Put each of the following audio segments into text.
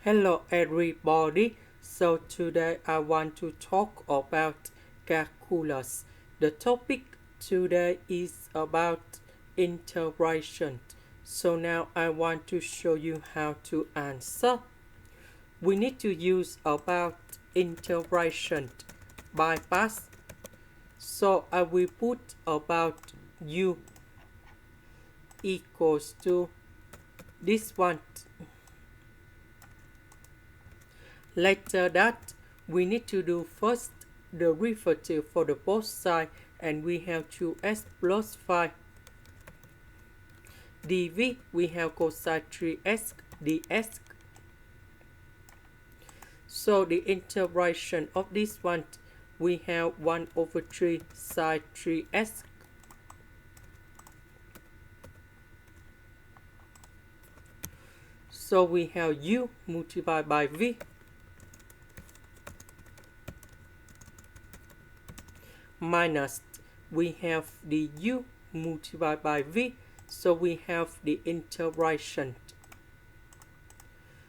Hello everybody, so today I want to talk about calculus. The topic today is about integration. So now I want to show you how to answer. We need to use about integration by parts. So I will put about u equals to this one. Later that, we need to do first the derivative for the both sides, and we have 2x plus 5 dv, we have cosine 3x ds. So the integration of this one, we have 1 over 3 sine 3x. So we have u multiplied by v minus, we have the u multiplied by v, so we have the integration.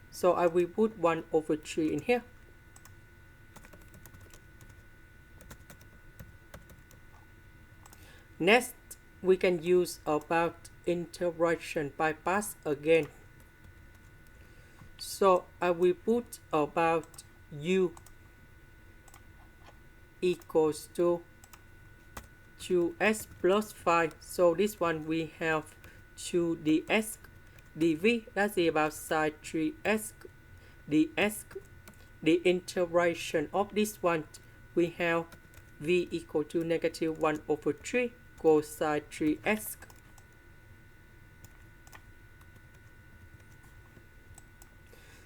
So I will put 1 over 3 in here. Next, we can use about integration by parts again. So I will put about u equals to 2x plus 5. So this one we have 2 ds dv, that's about sine 3x ds. The integration of this one, we have v equal to negative 1 over 3 cosine 3x.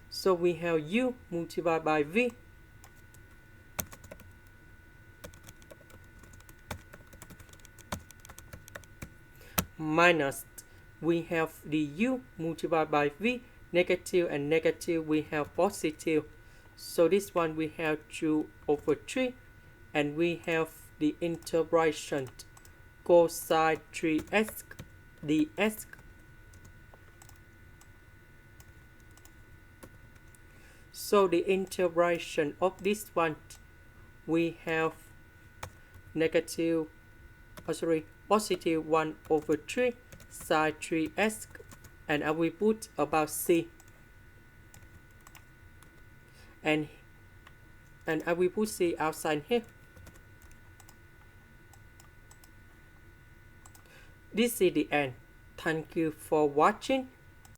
So we have u multiplied by v minus, we have the u multiplied by v, negative and negative, we have positive. So this one we have 2 over 3, and we have the integration cosine 3x ds. So the integration of this one, we have positive 1 over 3 sine 3x, and I will put about c, and I will put c outside here. This is the end. Thank you for watching.